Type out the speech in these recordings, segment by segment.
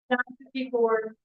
9:54.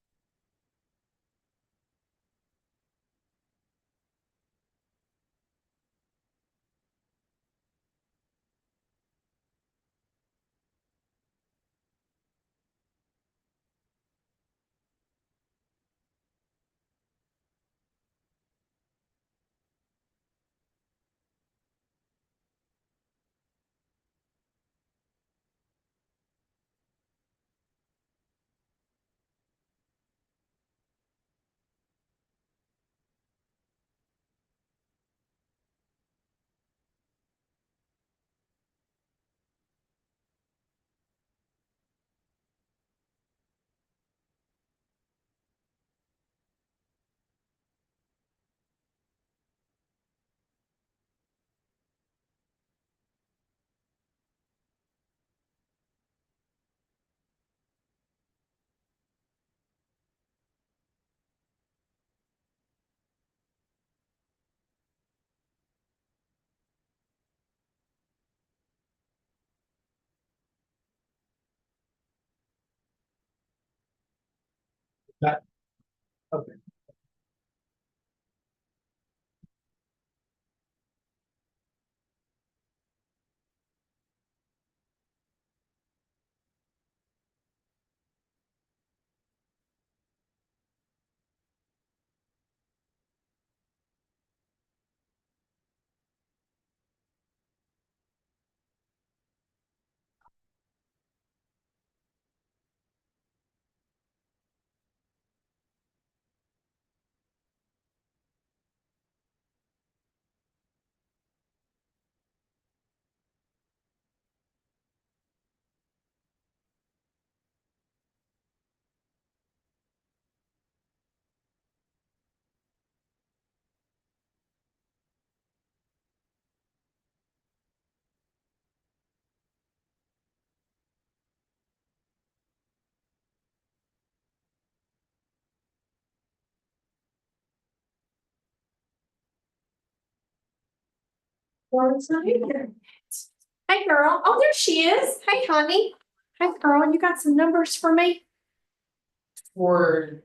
That, okay. Well, it's not in here. Hey, girl. Oh, there she is. Hey, honey. Hey, girl. You got some numbers for me? For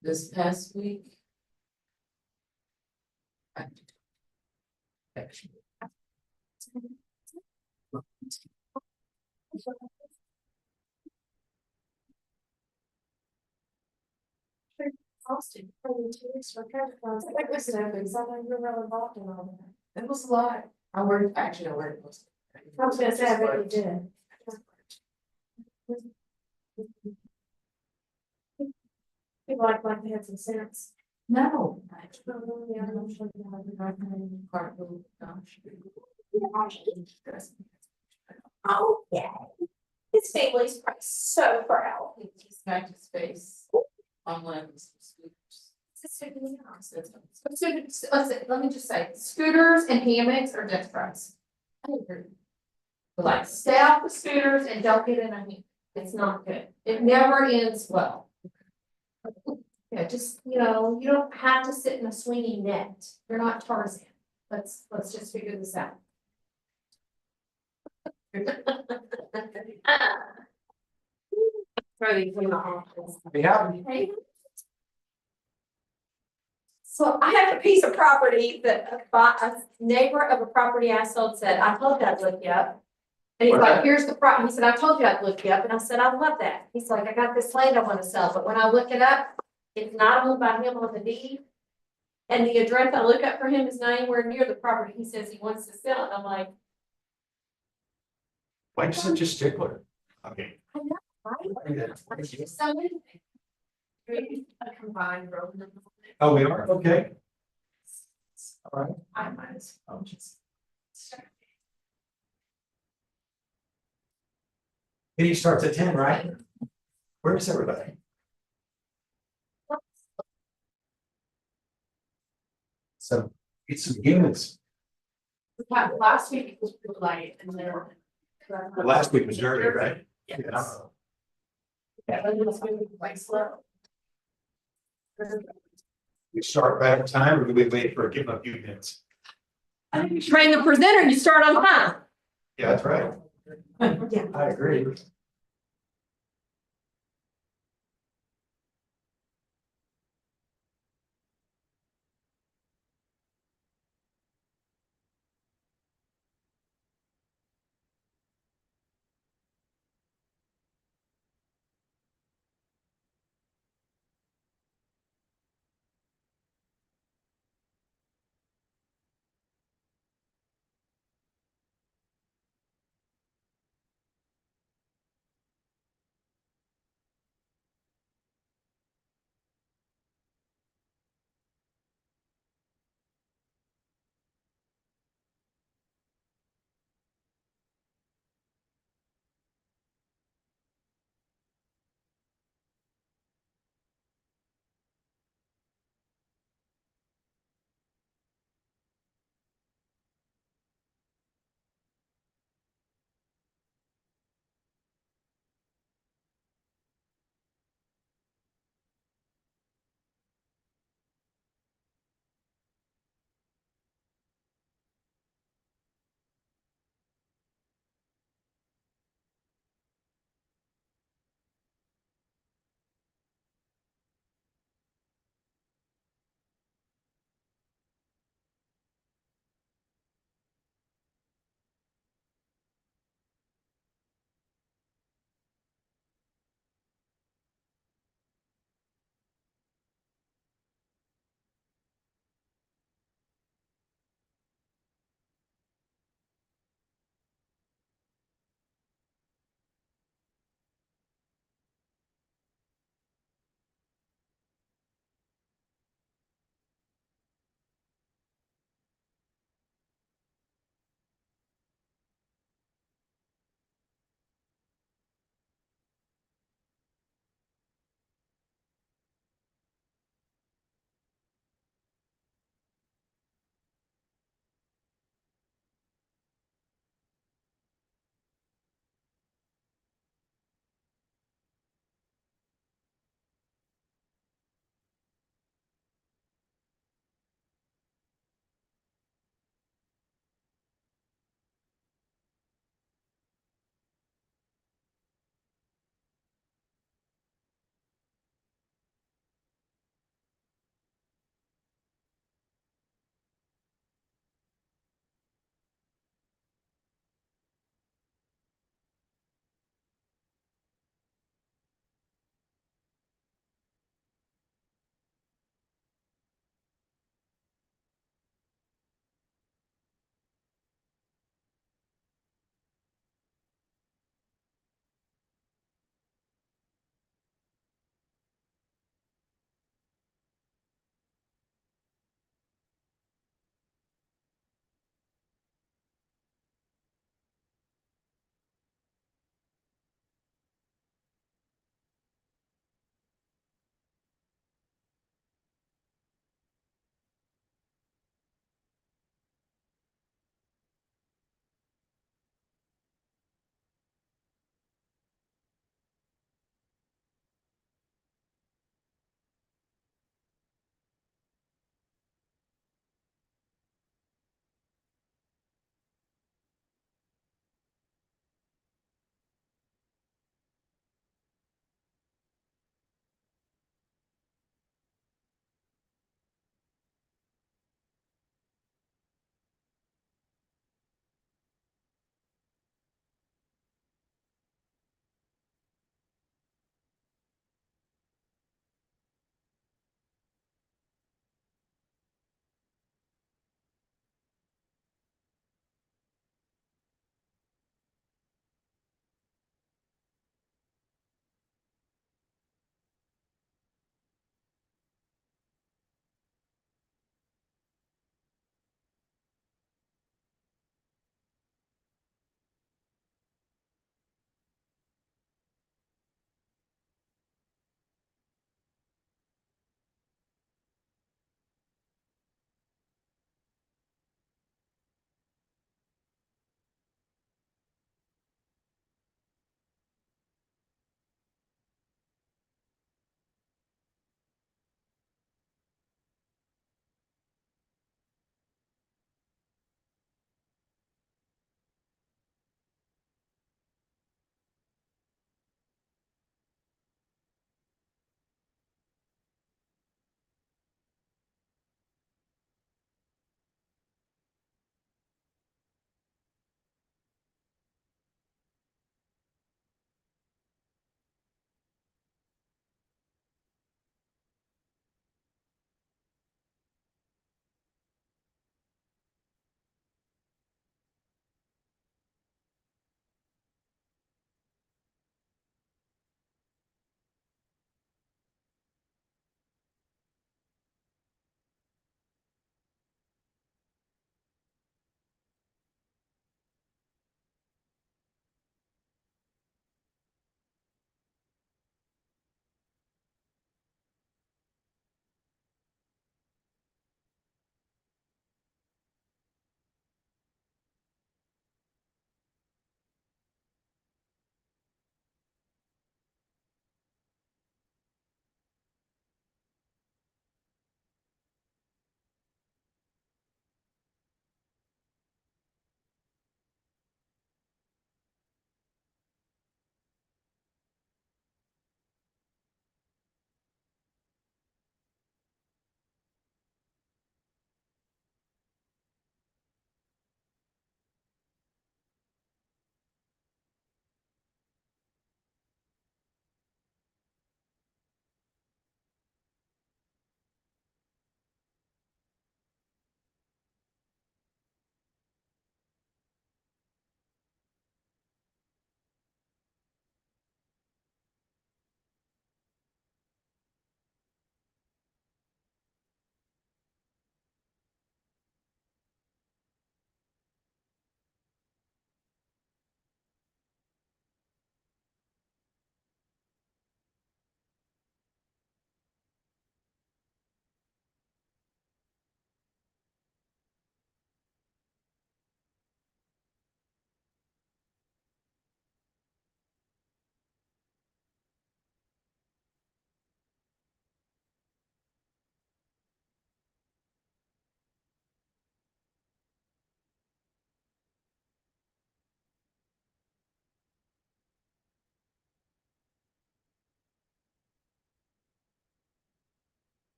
this past week. Actually, Austin, probably 2 weeks for credit cards. I think this is because I know you're real involved in all that. it was a lot. I worked most. I was gonna say, I bet you did. People act like they had some sense. No. Oh, yeah, I'm sure they have. Oh, yeah. His family's probably so proud. He's got his face on one of his scooters. Let me just say, scooters and hammocks are death traps. I agree. But like, stay off the scooters and don't get in a hammock. It's not good. It never ends well. Yeah, just, you don't have to sit in a swinging net. You're not Tarzan. Let's just figure this out. Ready for the office. Yeah. So I have a piece of property that a neighbor of a property I sold said, I told you I'd look you up. And he's like, here's the problem. He said, I told you I'd look you up. And I said, I love that. He's like, I got this land I want to sell, but when I look it up, it's not owned by him on the deed. And the address I look up for him is not anywhere near the property he says he wants to sell. And I'm like, Why are you such a stickler? Okay. I know, right? So many. A combined road. Oh, we are, okay. All right. I might as well just start. Meeting starts at 10, right? Where's everybody? So it's some humans. Last week it was pretty light and then. Last week was dirty, right? Yes. Yeah. Yeah, but it was moving quite slow. We start right on time, or do we wait for give a few minutes? I think you train the presenter, you start on time. Yeah, that's right. Yeah. I agree.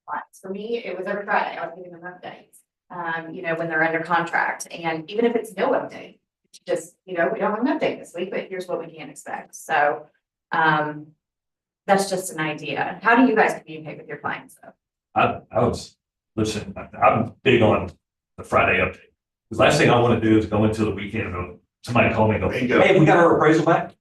clients. For me, it was every Friday, I was giving them updates. When they're under contract, and even if it's no update, it's just, we don't have an update this week, but here's what we can expect. So, that's just an idea. How do you guys communicate with your clients though? Listen, I'm big on the Friday update. The last thing I want to do is go into the weekend and go, somebody call me and go, Bingo. hey, we got our appraisal back.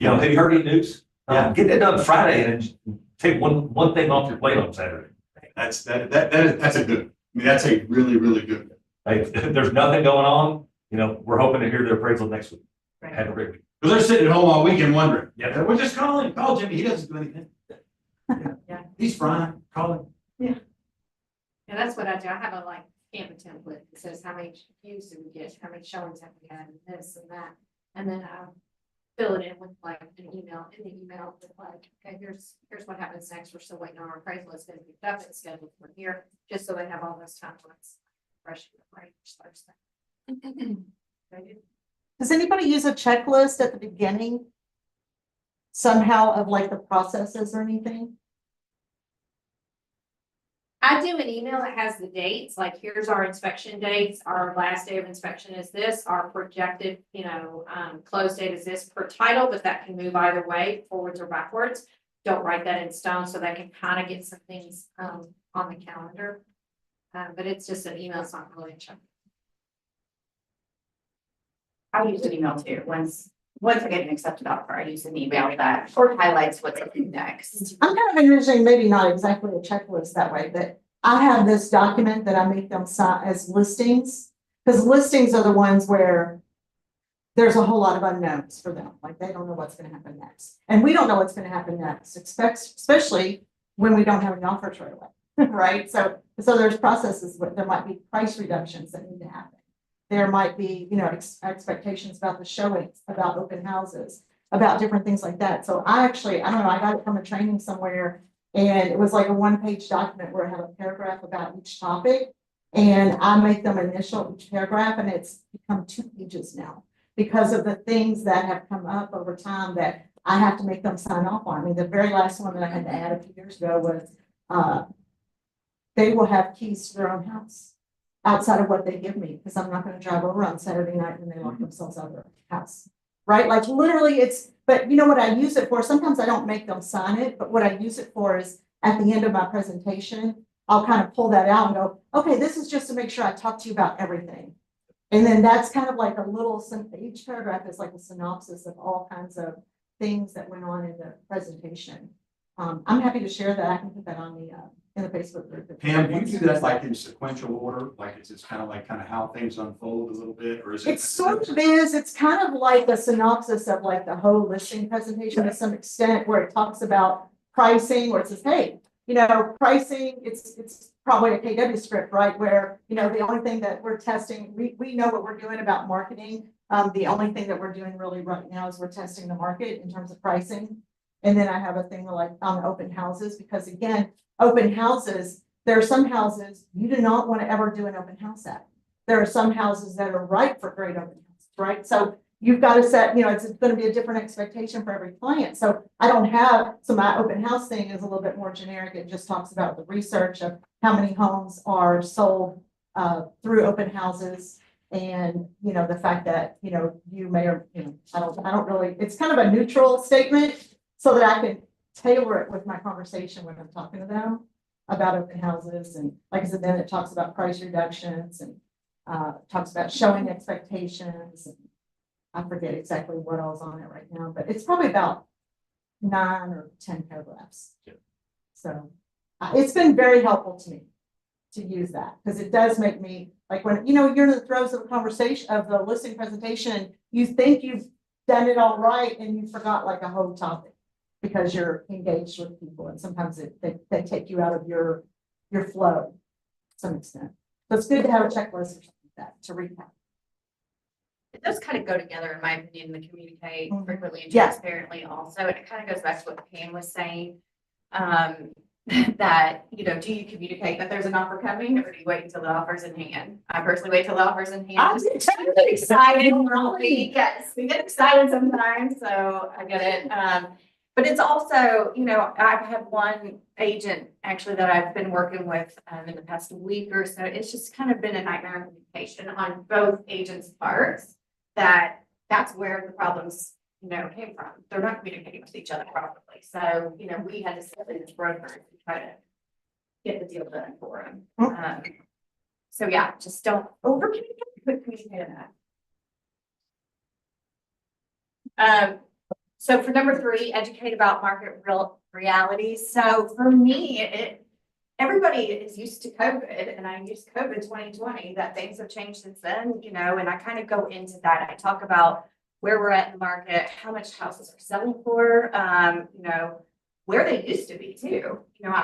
Have you heard any news? Get that done Friday and then take one thing off your plate on Saturday. That's a good, that's a really, really good. Hey, if there's nothing going on, we're hoping to hear the appraisal next week. Have a great week. Because they're sitting at home all weekend wondering. Yeah. We're just calling. Call Jimmy. He doesn't do anything. Yeah. He's fine. Call him. Yeah, that's what I do. I have a Canva template that says how many views did we get, how many showings have we had, and this and that. And then I fill it in with an email, with okay, here's what happens next. We're still waiting on our appraisal. It's been picked up, it's scheduled for here, just so they have all those templates. Fresh, right, Thursday. Does anybody use a checklist at the beginning? Somehow of the processes or anything? I do an email that has the dates, like here's our inspection dates, our last day of inspection is this, our projected, close date is this per title, but that can move either way, forwards or backwards. Don't write that in stone, so that can kind of get some things on the calendar. But it's just an email, it's not really a check. I use an email too. Once I get an accepted offer, I use an email that sort of highlights what's coming next. I'm kind of envisioning maybe not exactly a checklist that way, but I have this document that I make them sign as listings. Because listings are the ones where there's a whole lot of unknowns for them. They don't know what's going to happen next. And we don't know what's going to happen next, especially when we don't have an offer right away, right? So there's processes where there might be price reductions that need to happen. There might be, expectations about the showings, about open houses, about different things like that. So I don't know, I got it from a training somewhere, and it was a one-page document where I have a paragraph about each topic, and I make them initial each paragraph, and it's become 2 pages now because of the things that have come up over time that I have to make them sign off on. I mean, the very last one that I had to add a few years ago was they will have keys to their own house outside of what they give me, because I'm not going to drive over on Saturday night when they lock themselves out of their house, right? Literally but you know what I use it for? Sometimes I don't make them sign it, but what I use it for is at the end of my presentation, I'll kind of pull that out and go, okay, this is just to make sure I talk to you about everything. And then that's kind of a little, each paragraph is a synopsis of all kinds of things that went on in the presentation. I'm happy to share that. I can put that on in the Facebook group. Pam, do you do that in sequential order? It's kind of how things unfold a little bit, or is it? It sort of is. It's kind of like a synopsis of the whole listing presentation to some extent, where it talks about pricing, where it says, hey, pricing, it's probably a KW script, right? Where, the only thing that we're testing, we know what we're doing about marketing. The only thing that we're doing really right now is we're testing the market in terms of pricing. And then I have a thing on open houses, because again, open houses, there are some houses you do not want to ever do an open house at. There are some houses that are ripe for great open houses, right? So you've got to set, it's going to be a different expectation for every client. So I don't have, so my open house thing is a little bit more generic. It just talks about the research of how many homes are sold through open houses. And, the fact that, you may or, I don't really, it's kind of a neutral statement so that I can tailor it with my conversation when I'm talking to them about open houses. And like I said, then it talks about price reductions and talks about showing expectations. And I forget exactly what all's on it right now, but it's probably about 9 or 10 paragraphs. Yeah. So it's been very helpful to me to use that, because it does make me when, you're in the throes of a conversation of the listing presentation, you think you've done it all right and you forgot a whole topic, because you're engaged with people, and sometimes they take you out of your flow to some extent. So it's good to have a checklist or something like that to recap. It does kind of go together, in my opinion, to communicate frequently and Yeah. transparently also. And it kind of goes back to what Pam was saying, that, do you communicate that there's an offer coming, or do you wait until the offer's in hand? I personally wait till the offer's in hand. I Just get excited. Yes, we get excited sometimes, so I get it. But it's also, you know, I've had one agent actually that I've been working with in the past week or so. It's just kind of been a nightmare of communication on both agents' parts. That's where the problems, you know, came from. They're not communicating with each other properly. So, you know, we had to step in as brokers and try to get the deal done for them. So yeah, just don't over communicate, but communicate enough. So for number 3, educate about market realities. So for me, everybody is used to COVID, and I used COVID 2020, that things have changed since then, you know, and I kind of go into that. I talk about where we're at in the market, how much houses are selling for, you know, where they used to be too. You know,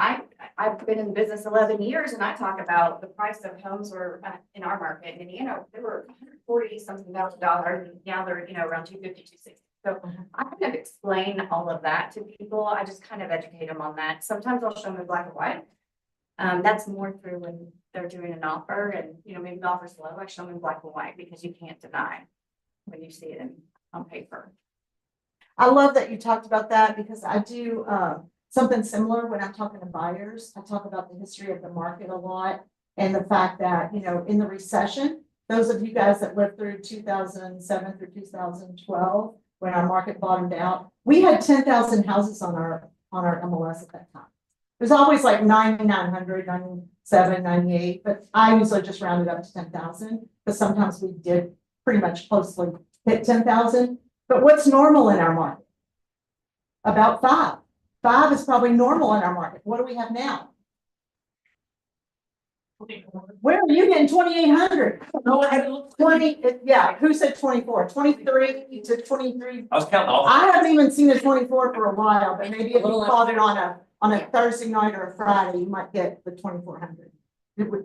I've been in business 11 years, and I talk about the price of homes were in our market in Indiana, they were $140-something thousand, and now they're, you know, around 250, 260. So I kind of explain all of that to people. I just kind of educate them on that. Sometimes I'll show them in black and white. That's more through when they're doing an offer, and, you know, maybe the offer's low, I show them in black and white because you can't deny when you see it on paper. I love that you talked about that because I do something similar when I'm talking to buyers. I talk about the history of the market a lot and the fact that, you know, in the recession, those of you guys that lived through 2007 through 2012, when our market bottomed out, we had 10,000 houses on our MLS at that time. It was always like 9,900, 97, 98, but I usually just rounded up to 10,000 because sometimes we did pretty much closely hit 10,000. But what's normal in our market? About 5. 5 is probably normal in our market. What do we have now? Where are you getting 2,800? No, I had 20, yeah, who said 24? 23 to 23. I was counting off. I haven't even seen a 24 for a while, but maybe if you called it on a Thursday night or a Friday, you might get the 2,400.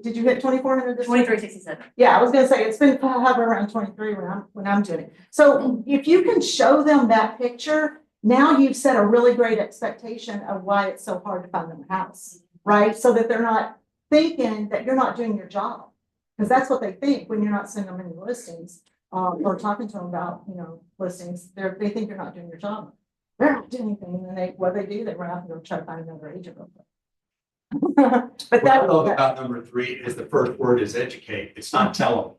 Did you hit 2,400 this week? 2367. Yeah, I was gonna say, it's been hovering around 23 when I'm doing it. So if you can show them that picture, now you've set a really great expectation of why it's so hard to find them a house, right? So that they're not thinking that you're not doing your job. Because that's what they think when you're not sending them any listings, or talking to them about, you know, listings. They think you're not doing your job. They're not doing anything, and then what they do, they run out and go try to find another agent real quick. But What I that, love about number 3 is the first word is educate. It's not tell them.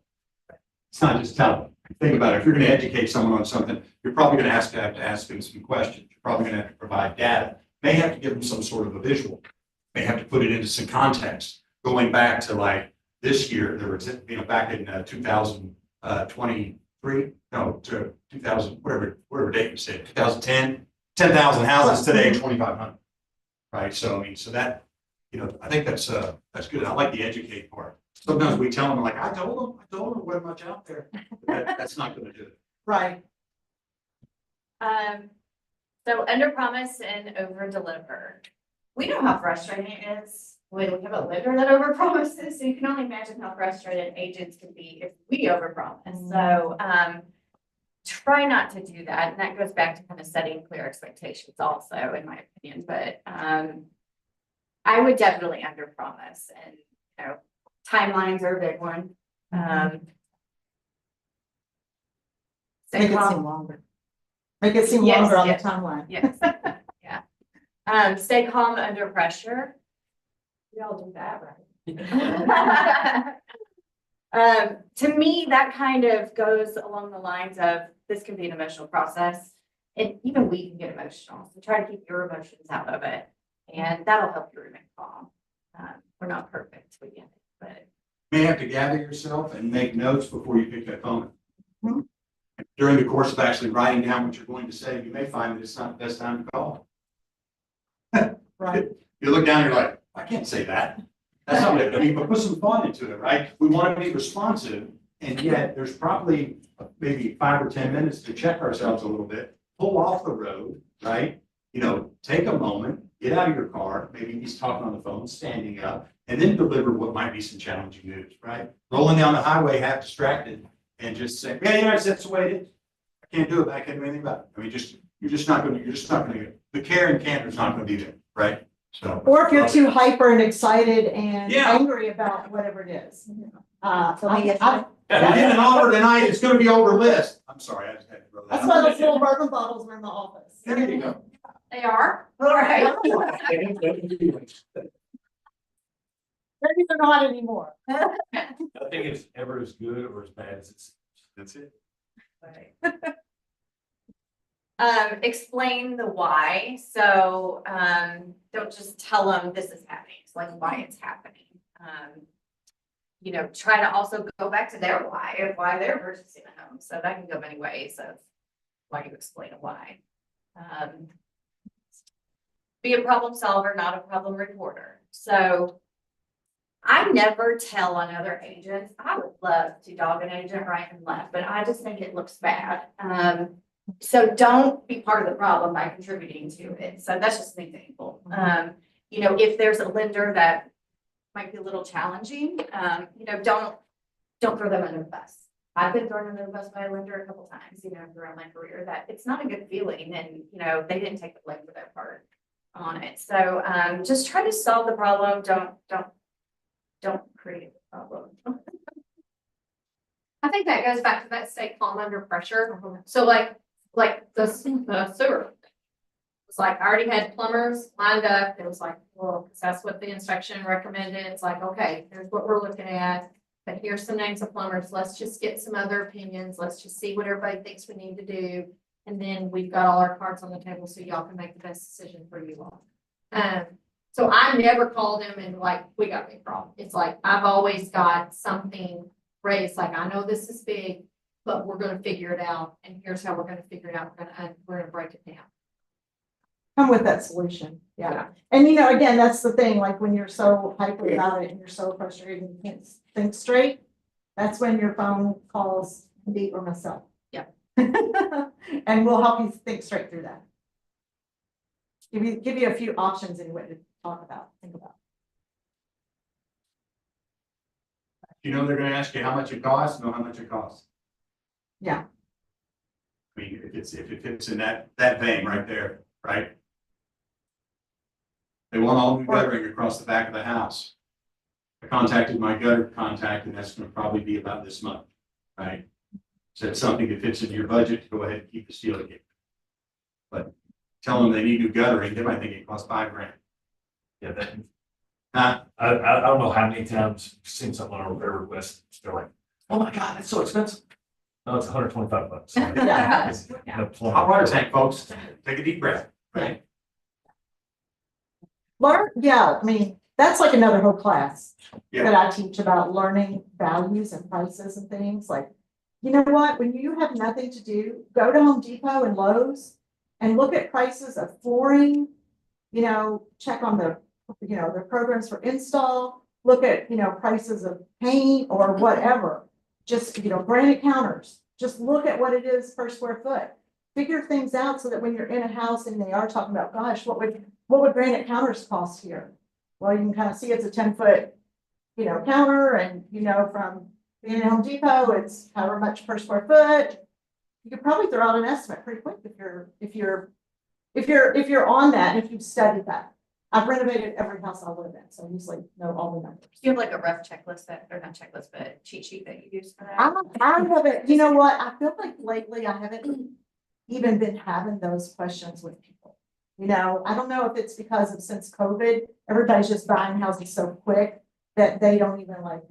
It's not just tell them. Think about it. If you're going to educate someone on something, you're probably going to have to ask them some questions. You're probably going to have to provide data. May have to give them some sort of a visual. May have to put it into some context. Going back to like this year, there was, you know, back in 2023, no, to 2000, whatever date you said, 2010, 10,000 houses today, 2,500. Right. So I mean, so that, you know, I think that's good. I like the educate part. Sometimes we tell them like, I told them what much out there. That's not going to do it. right. So under promise and over deliver. We know how frustrating it is when we have a lender that over promises. So you can only imagine how frustrated agents can be if we over promise. So try not to do that. And that goes back to kind of setting clear expectations also, in my opinion. But I would definitely under promise, and, you know, timelines are a big one. Make it seem longer. Make it seem Yes, longer on the yes. timeline. Yes, yeah. Stay calm under pressure. We all do that, right? To me, that kind of goes along the lines of, this can be an emotional process, and even we can get emotional. So try to keep your emotions out of it, and that'll help you remain calm. We're not perfect, we get it, but. You may have to gather yourself and make notes before you pick that phone. Mhm. During the course of actually writing down what you're going to say, you may find that it's not the best time to call. Right. You look down, you're like, I can't say that. That's not what I mean, but put some thought into it, right? We want to be responsive, and yet there's probably maybe 5 or 10 minutes to check ourselves a little bit, pull off the road, right? You know, take a moment, get out of your car, maybe he's talking on the phone, standing up, and then deliver what might be some challenging news, right? Rolling down the highway half distracted and just say, yeah, you know, that's the way it is. I can't do it, I can't do anything about it. I mean, you're just not going to, the care and candor is not going to be there, right? So. Or if you're too hyper and excited and Yeah. angry about whatever it is. So maybe it's I- Yeah, we get an offer tonight, it's gonna be over list. I'm sorry, I just had to throw that That's out. why those little bourbon bottles were in the office. There you go. They are. All right. Maybe they're not anymore. Nothing is ever as good or as bad as it's. That's it. Explain the why. So, don't just tell them this is happening. It's like why it's happening. You know, try to also go back to their why of why they're purchasing a home. So that can go many ways of why you explain a why. Be a problem solver, not a problem reporter. So I never tell on other agents. I would love to dog an agent right and left, but I just think it looks bad. So don't be part of the problem by contributing to it. So that's just an example. You know, if there's a lender that might be a little challenging, you know, don't throw them under the bus. I've been thrown under the bus by a lender a couple times, you know, throughout my career, that it's not a good feeling, and, you know, they didn't take the blame for their part on it. So, just try to solve the problem. Don't create a problem. I think that goes back to that stay calm under pressure. So like the sewer. It's like, I already had plumbers lined up. It was like, well, 'cause that's what the inspection recommended. It's like, okay, here's what we're looking at. But here's some names of plumbers. Let's just get some other opinions. Let's just see what everybody thinks we need to do. And then we've got all our cards on the table so y'all can make the best decision for you all. So I never called them and like, we got a big problem. It's like, I've always got something raised, like, I know this is big, but we're gonna figure it out. And here's how we're gonna figure it out. We're gonna break it down. Come with that solution, yeah. And you know, again, that's the thing, like when you're so hyper about it and you're so frustrated and you can't think straight, that's when your phone calls me or myself. Yeah. And we'll help you think straight through that. Give you a few options anyway to talk about, think about. You know, they're gonna ask you how much it costs, know how much it costs. Yeah. I mean, if it fits in that vein right there, right? They want all new guttering across the back of the house. I contacted my gutter contact, and that's gonna probably be about this month, right? Said something that fits into your budget, go ahead and keep the steel again. But tell them they need new guttering, they might think it costs $5,000. Yeah, that, Huh? I don't know how many times I've seen something on a repair request, they're like, oh my God, that's so expensive. No, it's $125. Yeah. It's no plumber. Hot water tank, folks, take a deep breath, right? Learn, yeah, I mean, that's like another whole class Yeah. that I teach about learning values and prices and things like, you know what, when you have nothing to do, go to Home Depot and Lowe's and look at prices of flooring, you know, check on the, you know, the programs for install, look at, you know, prices of paint or whatever. Just, you know, granite counters, just look at what it is per square foot. Figure things out so that when you're in a house and they are talking about, gosh, what would granite counters cost here? Well, you can kind of see it's a 10-foot, you know, counter, and you know, from being at Home Depot, it's however much per square foot. You could probably throw out an estimate pretty quick if you're on that and if you've studied that. I've renovated every house I live in, so I usually know all the numbers. Do you have like a rough checklist or not checklist, but cheat sheet that you use for that? I haven't, you know what, I feel like lately I haven't even been having those questions with people. You know, I don't know if it's because of since COVID, everybody's just buying houses so quick that they don't even like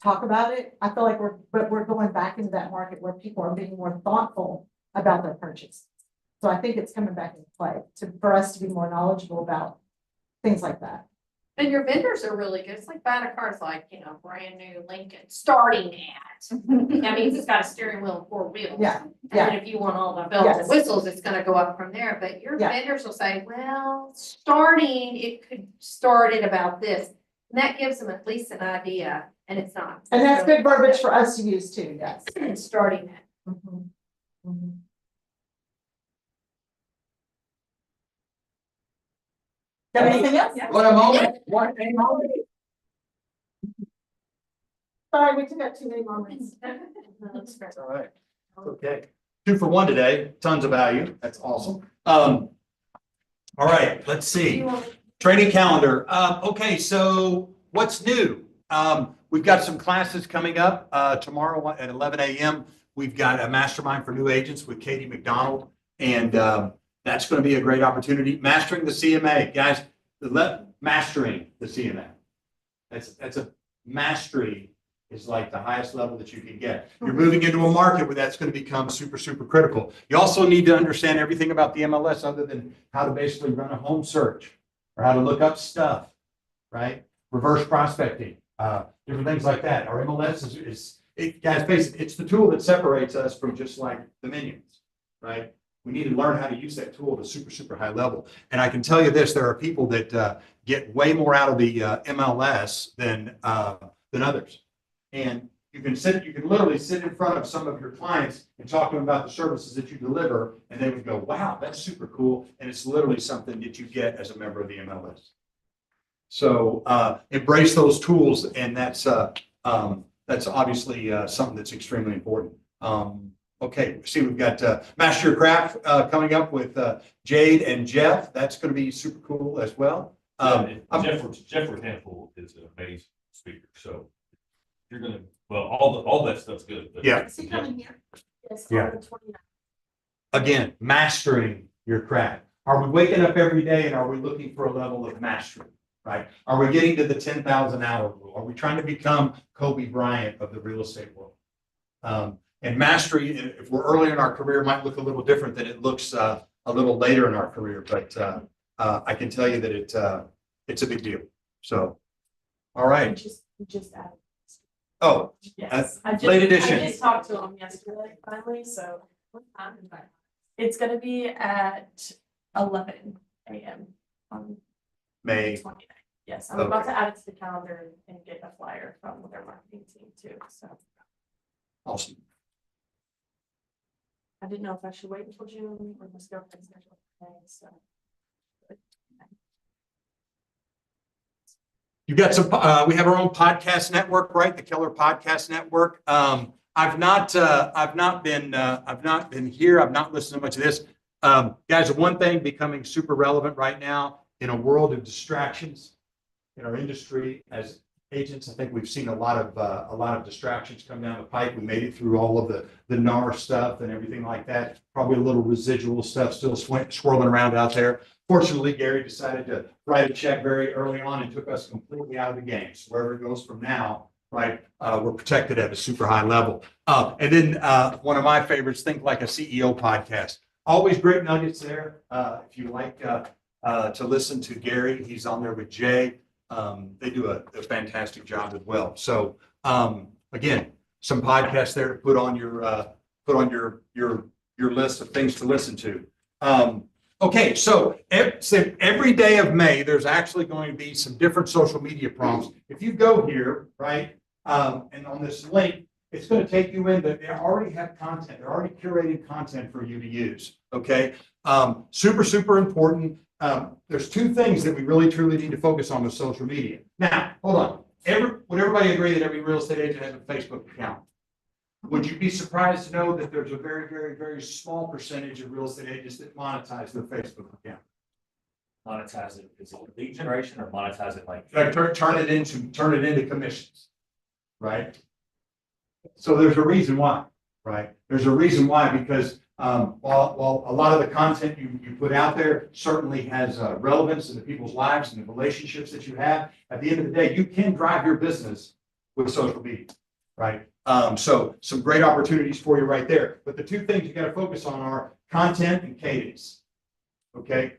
talk about it. I feel like we're going back into that market where people are being more thoughtful about their purchase. So I think it's coming back into play for us to be more knowledgeable about things like that. And your vendors are really good. It's like buying a car. It's like, you know, brand new Lincoln starting at. That means it's got a steering wheel and 4 wheels. Yeah, And if you want all the bells Yes. and whistles, it's gonna go up from there. But your Yeah. vendors will say, well, starting, it could start at about this. And that gives them at least an idea, and it's not. And that's good verbiage for us to use too, yes. It's starting at. Mhm. Mhm. Got anything else? What a moment, what a moment. Sorry, we took up too many moments. All right, okay. 2 for 1 today, tons of value, that's awesome. All right, let's see. Training calendar, okay, so what's new? We've got some classes coming up, tomorrow at 11 a.m. We've got a mastermind for new agents with Katie McDonald and That's going to be a great opportunity. Mastering the CMA, guys, mastering the CMA. That's a mastery is like the highest level that you can get. You're moving into a market where that's going to become super, super critical. You also need to understand everything about the MLS other than how to basically run a home search or how to look up stuff, right? Reverse prospecting, different things like that. Our MLS guys, face it, it's the tool that separates us from just like the minions, right? We need to learn how to use that tool at a super, super high level. And I can tell you this, there are people that get way more out of the MLS than others. And you can literally sit in front of some of your clients and talk to them about the services that you deliver, and they would go, wow, that's super cool. And it's literally something that you get as a member of the MLS. So embrace those tools, and that's obviously something that's extremely important. Okay, see, we've got Master Your Craft coming up with Jade and Jeff. That's going to be super cool as well. Jeff Handful is an amazing speaker, so you're gonna, well, all that stuff's good. But Yeah. Is he coming here? Yes, Yeah. on the 29th. Again, mastering your craft. Are we waking up every day and are we looking for a level of mastery, right? Are we getting to the 10,000 hour rule? Are we trying to become Kobe Bryant of the real estate world? And mastery, if we're early in our career, might look a little different than it looks a little later in our career, but I can tell you that it's a big deal. So, all right. We just added. Oh, Yes, late edition. I just talked to him yesterday finally, so it's gonna be at 11 a.m. on May. 29th. Yes, I'm about Okay. to add it to the calendar and get a flyer from their marketing team too, so Awesome. I didn't know if I should wait until June or just go for the schedule today, so. You've got some, we have our own podcast network, right? The Keller Podcast Network. I've not been here. I've not listened to much of this. Guys, one thing becoming super relevant right now in a world of distractions in our industry as agents, I think we've seen a lot of distractions come down the pipe. We made it through all of the NAR stuff and everything like that. Probably a little residual stuff still swirling around out there. Fortunately, Gary decided to write a check very early on and took us completely out of the game. So wherever it goes from now, right, we're protected at a super high level. And then one of my favorites, Think Like a CEO podcast. Always great nuggets there. If you like to listen to Gary, he's on there with Jay. They do a fantastic job as well. So again, some podcasts there to put on your list of things to listen to. Okay, so every day of May, there's actually going to be some different social media prompts. If you go here, right, and on this link, it's going to take you into, they already have content. They're already curated content for you to use, okay? Super, super important. There's two things that we really, truly need to focus on with social media. Now, hold on. Would everybody agree that every real estate agent has a Facebook account? Would you be surprised to know that there's a very, very, very small percentage of real estate agents that monetize their Facebook account? monetize it, is it lead generation or monetize it like? Turn it into commissions, right? So there's a reason why, right? There's a reason why, because while a lot of the content you put out there certainly has relevance in the people's lives and the relationships that you have, at the end of the day, you can drive your business with social media, right? So some great opportunities for you right there. But the two things you got to focus on are content and cadence. Okay.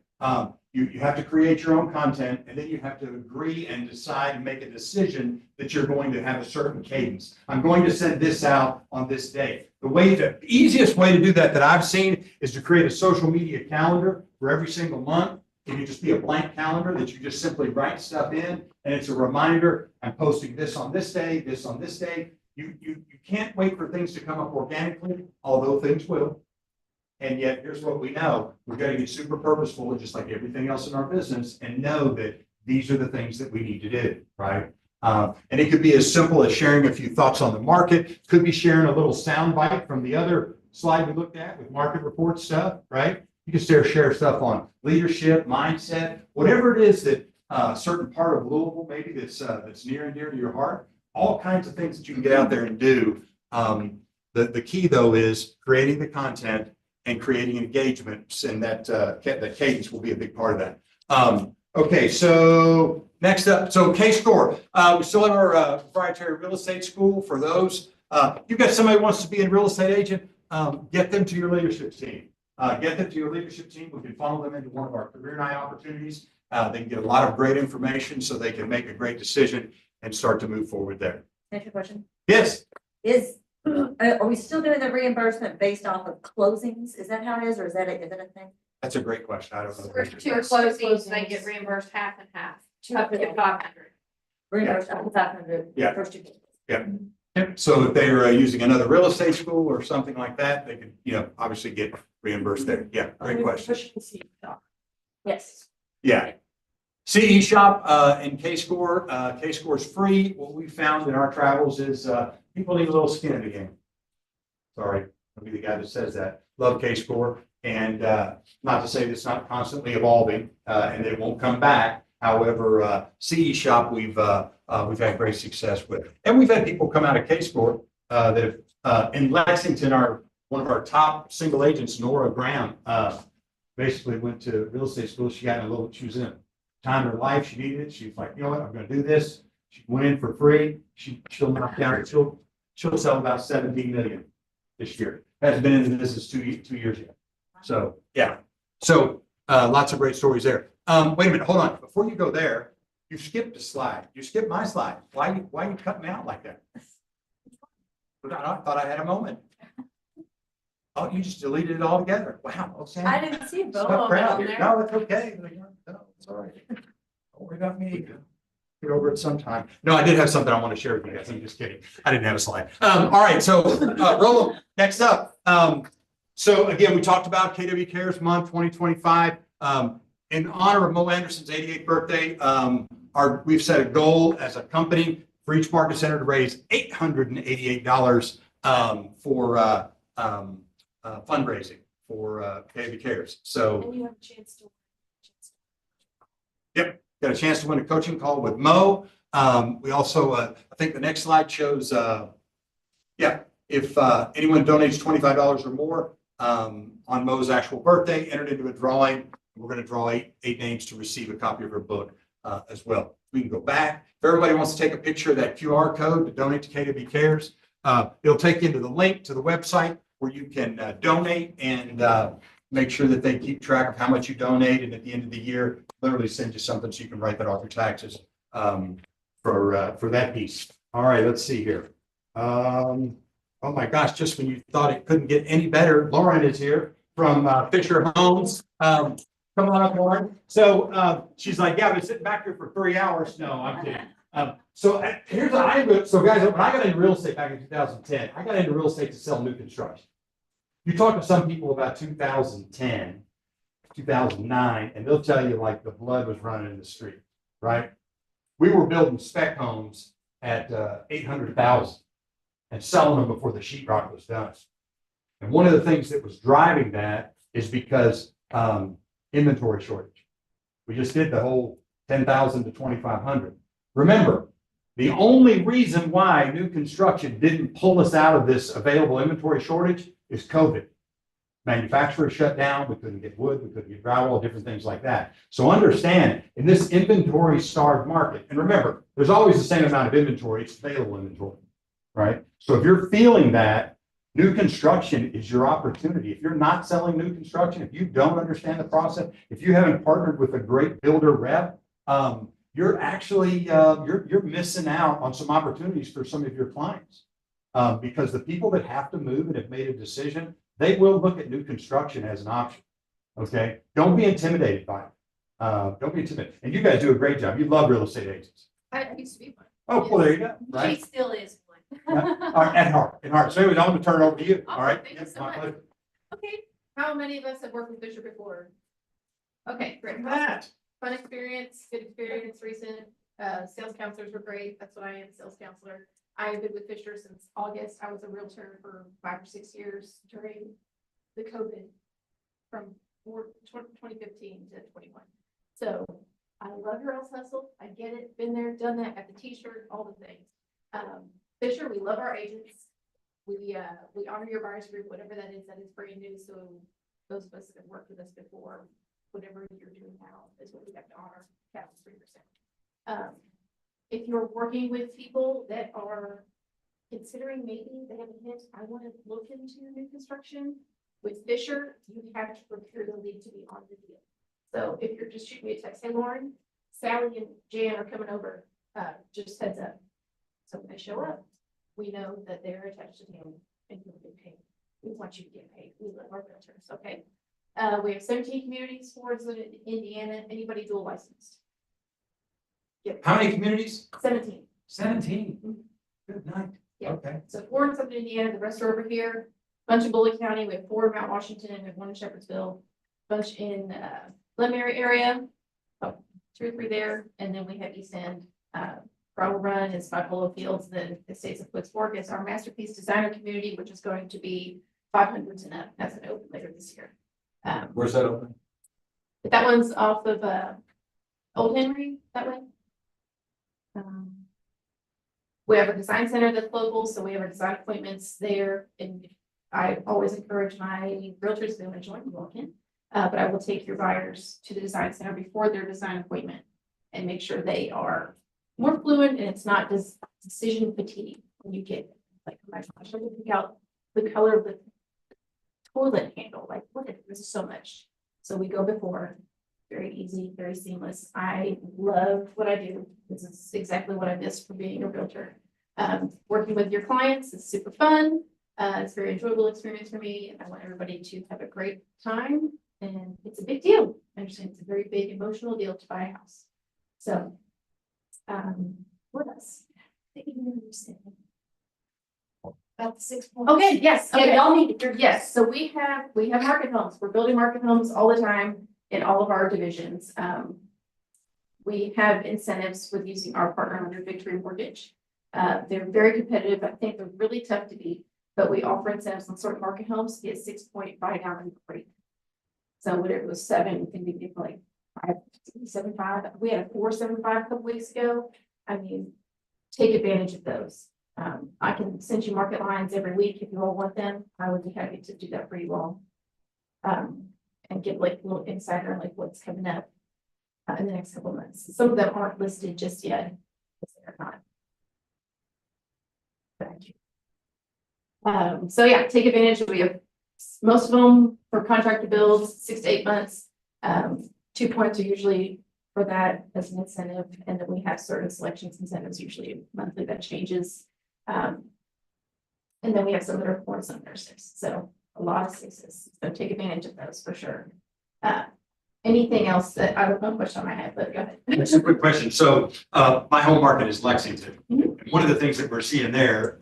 You have to create your own content, and then you have to agree and decide and make a decision that you're going to have a certain cadence. I'm going to send this out on this day. The easiest way to do that I've seen is to create a social media calendar for every single month. It can just be a blank calendar that you just simply write stuff in, and it's a reminder. I'm posting this on this day, this on this day. You can't wait for things to come up organically, although things will. And yet, here's what we know. We've got to get super purposeful, just like everything else in our business, and know that these are the things that we need to do, right? And it could be as simple as sharing a few thoughts on the market. Could be sharing a little sound bite from the other slide we looked at with market report stuff, right? You can share stuff on leadership, mindset, whatever it is that a certain part of Louisville maybe that's near and dear to your heart. All kinds of things that you can get out there and do. The key, though, is creating the content and creating engagements, and that cadence will be a big part of that. Okay, so next up, so K-Score. We still have our proprietary real estate school for those. You've got somebody who wants to be a real estate agent, get them to your leadership team. Get them to your leadership team. We can funnel them into one of our career night opportunities. They can get a lot of great information so they can make a great decision and start to move forward there. Next question. Yes, Are we still doing the reimbursement based off of closings? Is that how it is, or is that a thing? that's a great question. I don't know. First two closings, they get reimbursed half and half, up to 500. Reimbursed up to 500. Yeah. First two. Yep. So if they're using another real estate school or something like that, they could, obviously get reimbursed there. Yeah, great question. Yes. Yeah. CE Shop and K-Score. K-Score is free. What we found in our travels is people need a little skin in the game. Sorry, I'll be the guy that says that. Love K-Score. And not to say it's not constantly evolving and it won't come back. However, CE Shop, we've had great success with. And we've had people come out of K-Score that have, in Lexington, one of our top single agents, Nora Graham, basically went to real estate school. She was in a time in her life, she needed it. She was like, you know what, I'm going to do this. She went in for free. She'll knock down, she'll sell about 17 million this year. Hasn't been in the business two years yet. So, yeah. So, lots of great stories there. Wait a minute, hold on. Before you go there, you skipped a slide. You skipped my slide. Why you cut me out like that? I thought I had a moment. Oh, you just deleted it all together. Wow. Okay. I didn't see Bill Stop on proud. there. No, it's okay. No, it's all right. Don't worry about me. Get over it sometime. No, I did have something I want to share with you guys. I'm just kidding. I didn't have a slide. All right. So, Rolo, next up. So again, we talked about KW Cares Month 2025. In honor of Mo Anderson's 88th birthday, we've set a goal as a company for each market center to raise $888 for fundraising for KW Cares. So, And you have a chance to. yep, got a chance to win a coaching call with Mo. We also, I think the next slide shows, if anyone donates $25 or more on Mo's actual birthday, entered into a drawing. We're going to draw eight names to receive a copy of her book as well. We can go back. If everybody wants to take a picture of that QR code to donate to KW Cares, it'll take you to the link to the website where you can donate and make sure that they keep track of how much you donate. And at the end of the year, literally send you something so you can write that off your taxes for that piece. All right, let's see here. Oh my gosh, just when you thought it couldn't get any better, Lauren is here from Fisher Homes. Come on up, Lauren. So she's like, yeah, I've been sitting back here for 3 hours. No, I'm kidding. So guys, when I got into real estate back in 2010, I got into real estate to sell new construction. You talk to some people about 2010, 2009, and they'll tell you like the blood was running in the street, right? We were building spec homes at 800,000 and selling them before the sheetrock was done. And one of the things that was driving that is because inventory shortage. We just did the whole 10,000 to 2,500. Remember, the only reason why new construction didn't pull us out of this available inventory shortage is COVID. Manufacturers shut down. We couldn't get wood. We couldn't get drywall, different things like that. So understand, in this inventory starved market, and remember, there's always the same amount of inventory. It's available inventory, right? So if you're feeling that, new construction is your opportunity. If you're not selling new construction, if you don't understand the process, if you haven't partnered with a great builder rep, you're actually you're missing out on some opportunities for some of your clients because the people that have to move and have made a decision, they will look at new construction as an option. Okay, don't be intimidated by it. Don't be intimidated. And you guys do a great job. You love real estate agents. I used to be one. Oh, well, there you go. Right. She still is one. All right, at heart. So anyways, I'm going to turn it over to you. All right. Thank you so My much. pleasure. Okay, how many of us have worked with Fisher before? Okay, great. Matt. Fun experience, good experience, recent, sales counselors were great, that's what I am, sales counselor. I have been with Fisher since August, I was a realtor for 5 or 6 years during the COVID from 2015 to 21. So I love your else hustle, I get it, been there, done that, got the t-shirt, all the things. Fisher, we love our agents. we honor your buyer's group, whatever that is brand new, so those of us that have worked with us before, whatever you're doing now is what we have to honor, cap 3%. If you're working with people that are considering maybe they have a hint, I want to look into new construction with Fisher, you have to procure the lead to be on the deal. So if you're just shooting me a text, hey Lauren, Sally and Jan are coming over, just heads up. So when they show up, we know that they're attached to him and you'll get paid. We want you to get paid. We love our realtors, okay? We have 17 communities towards Indiana. Anybody dual licensed? How many communities? 17. 17. Good night. Yeah. Okay. So 4 in Southern Indiana, the rest are over here. Bunch in Bullock County, we have 4 in Mount Washington, we have 1 in Shepherdsville, bunch in Glen Mary area, 2 or 3 there, and then we have East End. Gravel Run is by Polo Fields, then the States of Woods Fork is our masterpiece designer community, which is going to be 500s and up. That's an open later this year. Where's that open? But that one's off of Old Henry that way. We have a design center that's local, so we have our design appointments there, and I always encourage my realtors to join and walk in. But I will take your buyers to the design center before their design appointment and make sure they are more fluent and it's not just decision fatigue when you get like, oh my gosh, I can pick out the color of the toilet handle, like what if this is so much. So we go before, very easy, very seamless. I love what I do. This is exactly what I miss from being a realtor. Working with your clients is super fun. It's a very enjoyable experience for me. And I want everybody to have a great time. And it's a big deal. I understand it's a very big emotional deal to buy a house. So, what else? About 6 points. Okay, yes, Yeah, okay. y'all need to. Yes, so we have market homes. We're building market homes all the time in all of our divisions. We have incentives with using our partner under Victory Mortgage. They're very competitive. I think they're really tough to beat, but we offer incentives on certain market homes to get 6.5 down in rate. So whatever it was 7, can be give like 5.75. We had a 4.75 a couple weeks ago. I mean, take advantage of those. I can send you market lines every week if you all want them. I would be happy to do that for you all. And give like a little insider on like what's coming up in the next couple of months. Some of them aren't listed just yet. Because they're not. Thank you. So yeah, take advantage. We have most of them for contract to build 6 to 8 months. 2 points are usually for that as an incentive, and then we have certain selections incentives usually monthly that changes. And then we have some that are 4 and some that are 6. So a lot of 6s. So take advantage of those for sure. Anything else that I have one question on my head, but go ahead. That's a quick question. So my home market is Lexington. Mhm. And one of the things that we're seeing there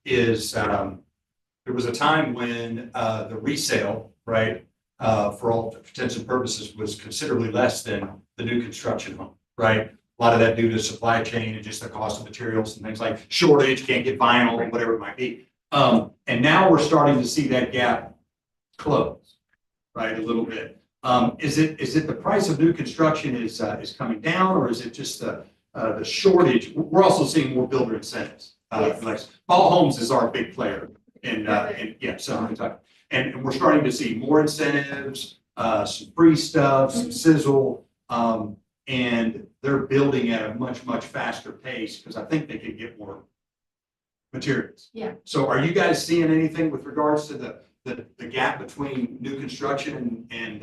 is there was a time when the resale, right, for all intents and purposes was considerably less than the new construction home, right? A lot of that due to supply chain and just the cost of materials and things like shortage, can't get vinyl, whatever it might be. And now we're starting to see that gap close, right, a little bit. Is it the price of new construction is coming down, or is it just the shortage? We're also seeing more builder incentives. Yes. Like Ball Homes is our big player in yeah, Southern Kentucky. And we're starting to see more incentives, some free stuff, some sizzle, and they're building at a much faster pace because I think they can get more materials. Yeah. So are you guys seeing anything with regards to the gap between new construction and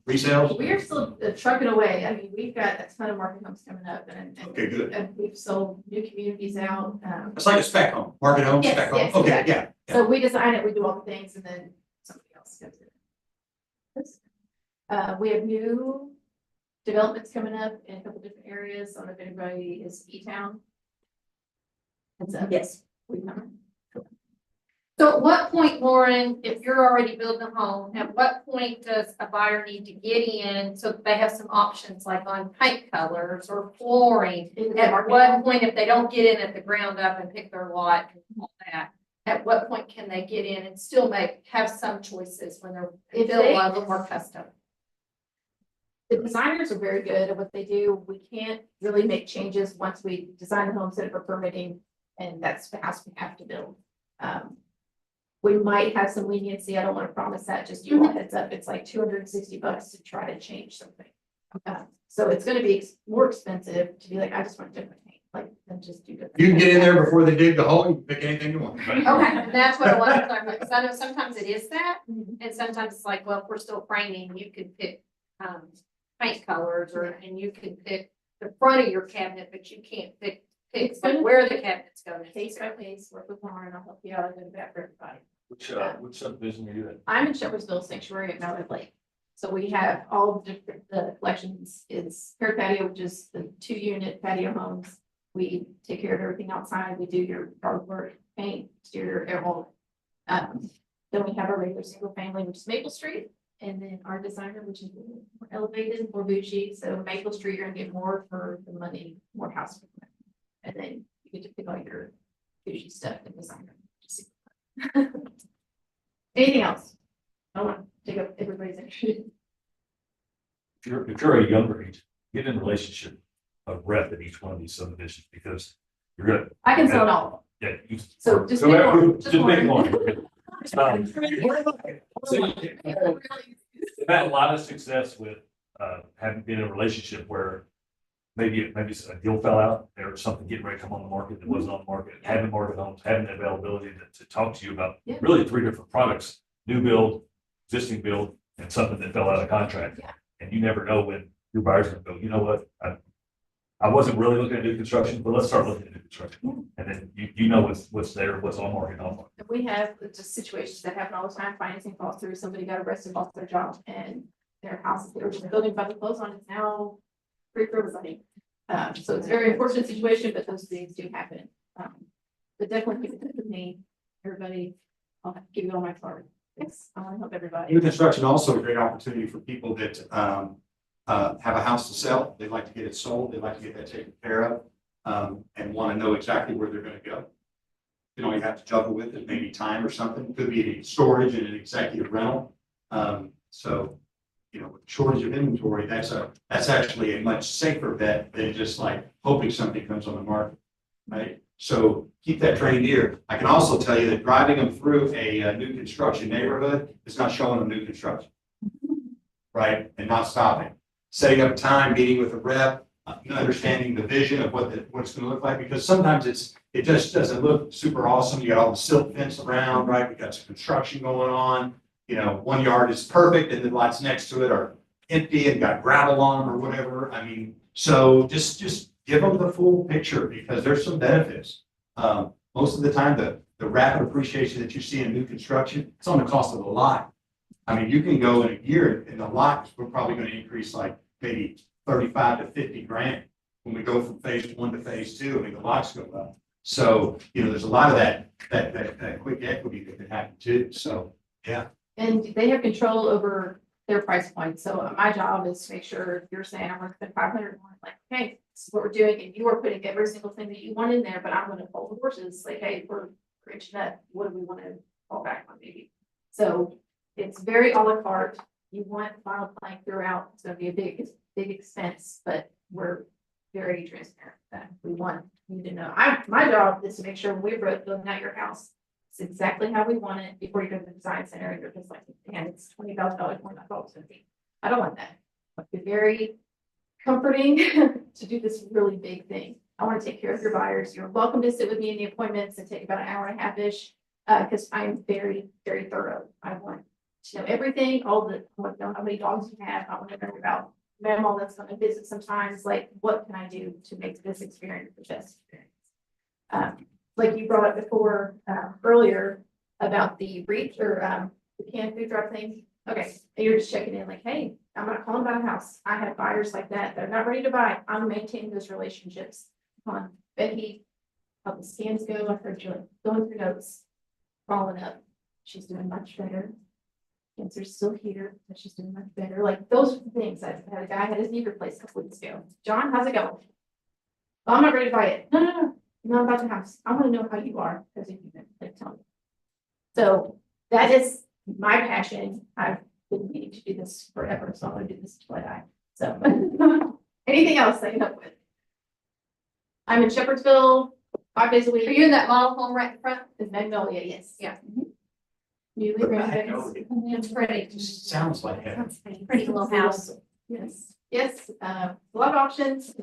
resales? We are still trucking away. I mean, we've got a ton of market homes coming up and Okay, good. and we've sold new communities out. It's like a spec home, market home, Yes, spec home. yes, Okay, exactly. yeah. So we design it, we do all the things, and then somebody else comes in. We have new developments coming up in a couple different areas. I don't know if anybody is E-Town. It's Yes. we coming. So at what point, Lauren, if you're already building a home, at what point does a buyer need to get in so that they have some options like on paint colors or flooring? At what point, if they don't get in at the ground up and pick their lot and all that, at what point can they get in and still have some choices when they're building a little more custom? The designers are very good at what they do. We can't really make changes once we design the home, set it for permitting, and that's the house we have to build. We might have some leniency. I don't want to promise that, just you all heads up. It's like $260 to try to change something. So it's gonna be more expensive to be like, I just want different paint, like, than just do different. You can get in there before they dig the hole, you can pick anything you want. Okay, And that's what I want to clarify, because I know sometimes it is that, and sometimes it's like, well, if we're still framing, you could pick, paint colors, or, and you can pick the front of your cabinet, but you can't pick like where the cabinet's going. Case by case, work with Lauren, I'll help you out and do that for everybody. Which subdivision are you in? I'm in Shepherdsville Sanctuary at Mallard Lake. So we have all the different, the collections is Fair Patio, which is the 2-unit patio homes. We take care of everything outside. We do your yard work, paint, exterior, air wall. Then we have our regular single family, which is Maple Street. And then our designer, which is more elevated, more bougie. So Maple Street, you're gonna get more for the money, more house. for the money. And then you get to pick all your bougie stuff and designer. Anything else? I don't want to take up everybody's interest. If you're a younger age, get in a relationship, a rep in each one of these subdivisions, because you're gonna, I can sell it all. yeah. You. So just whoever- pick one, Just just pick one. one. So I've had a lot of success with, having been in a relationship where maybe a deal fell out, there was something getting ready to come on the market that wasn't on the market, having market homes, having the availability to talk to you about Yeah. really 3 different products, new build, existing build, and something that fell out of contract. Yeah. And you never know when your buyer's gonna go, you know what, I wasn't really looking at new construction, but let's start looking at new construction. And then you know what's there, what's on market, off market. And we have just situations that happen all the time. Financing falls through, somebody got arrested, lost their job, and their house, they were just building about to close on, it's now free for everybody. So it's a very unfortunate situation, but those things do happen. But definitely keep in touch with me, everybody. I'll give you all my card. Thanks. I want to help everybody. New construction also a great opportunity for people that have a house to sell. They'd like to get it sold. They'd like to get that taken care of, and want to know exactly where they're going to go. You know, you have to juggle with it, maybe time or something. Could be a storage and an executive rental. So, you know, with shortage of inventory, that's actually a much safer bet than just like hoping something comes on the market, right? So keep that trained ear. I can also tell you that driving them through a new construction neighborhood is not showing them new construction. Right, and not stopping. Setting up time, meeting with a rep, understanding the vision of what it's gonna look like, because sometimes it just doesn't look super awesome. You got all the silk fence around, right? We got some construction going on. You know, one yard is perfect and the lots next to it are empty and got gravel on them or whatever. I mean, so just give them the full picture, because there's some benefits. Most of the time, the rapid appreciation that you see in new construction, it's on the cost of the lot. I mean, you can go in a year and the lot, we're probably going to increase like maybe 35 to 50 grand. When we go from phase 1 to phase 2, I mean, the lots go up. So, you know, there's a lot of that quick equity that can happen too. So, yeah. And they have control over their price point. So my job is to make sure if you're saying I'm gonna spend 500, like, hey, this is what we're doing, and you are putting every single thing that you want in there, but I'm gonna hold the horses, like, hey, we're reaching that, what do we want to fall back on maybe? So it's very a la carte. You want final plank throughout. It's gonna be a big expense, but we're very transparent with that. We want you to know. My job is to make sure when we're building out your house, it's exactly how we want it before you go to the design center and you're just like, man, it's $20,000 more than I thought it was gonna be. I don't want that. It's very comforting to do this really big thing. I want to take care of your buyers. You're welcome to sit with me in the appointments and take about an hour and a half-ish, because I'm very, very thorough. I want to know everything, I want to know how many dogs you have. I want to know about mammal that's going to visit sometimes, like, what can I do to make this experience the best experience? Like you brought up before, earlier about the reach or the canned food drop thing. Okay, and you're just checking in like, hey, I'm not calling about a house. I have buyers like that. They're not ready to buy. I'm maintaining those relationships. Come on, Becky, how the scans go. I heard you like going through notes, following up. She's doing much better. Cancer's still here, but she's doing much better. Like those are the things. I had a guy had his knee replaced a couple weeks ago. John, how's it going? Well, I'm not ready to buy it. No. Not about the house. I want to know how you are as a human. Like, tell me. So that is my passion. I've been meaning to do this forever, so I'm going to do this until I die. So anything else I can help with? I'm in Shepherdsville. 5 days a Are week. you in that model home right in front? Is Magnolia, yes. Yeah. Newly renovated. It's pretty. Just sounds like it. Pretty little house. Yes, yes, a lot of options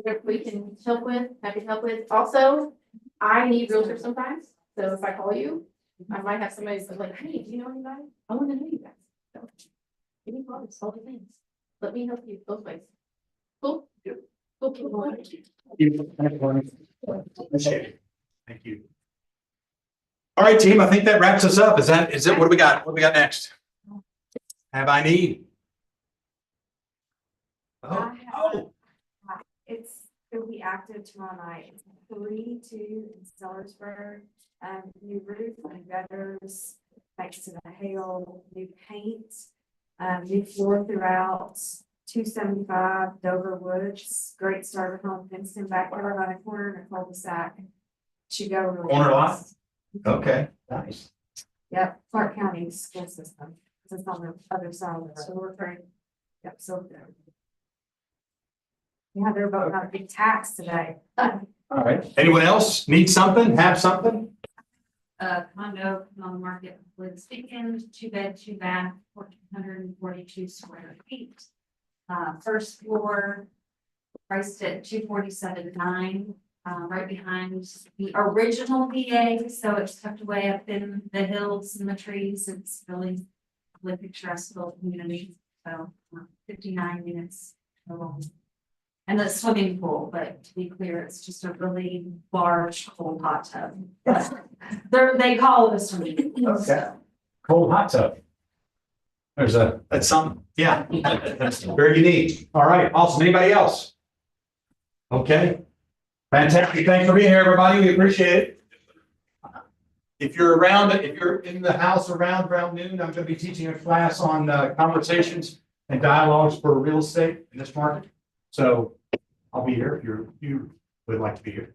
that we can help with, happy to help with. Also, I need realtors sometimes, so if I call you, I might have somebody that's like, hey, do you know anybody? I want to know you guys. So, give me calls, all the things. Let me help you both ways. Cool? Cool, keep going. Appreciate it. Thank you. All right, team, I think that wraps us up. Is it, what do we got? What do we got next? Have I need? Oh, oh, It's, it'll be active tomorrow night. It's 3-2 in Sellersburg. New roof, new gutters, thanks to the hail, new paint, new floor throughout. 275 Dover Woods, great starter home, fenced in backyard on a corner in a cul-de-sac. Should go really. Corner lot? fast. okay, nice. Yep, Clark County school system, 'cause it's on the other side of the road. So we're very, yep, so there. Yeah, they're voting on a big tax today. All right. Anyone else need something, have something? Condo on the market with speaking, 2-bed, 2-bath, 1,442 square feet. First floor priced at 247.9, right behind the original VA, so it's tucked away up in the hills and the trees. It's really picturesque little community, so 59 units total. And the swimming pool, but to be clear, it's just a really large cold hot tub. They call it a swimming pool. Okay. Cold hot tub. That's something, yeah, that's very unique. All right, awesome. Anybody else? Okay. Fantastic. Thanks for being here, everybody. We appreciate it. If you're around, if you're in the house around noon, I'm going to be teaching a class on conversations and dialogues for real estate in this market. So I'll be here if you would like to be here.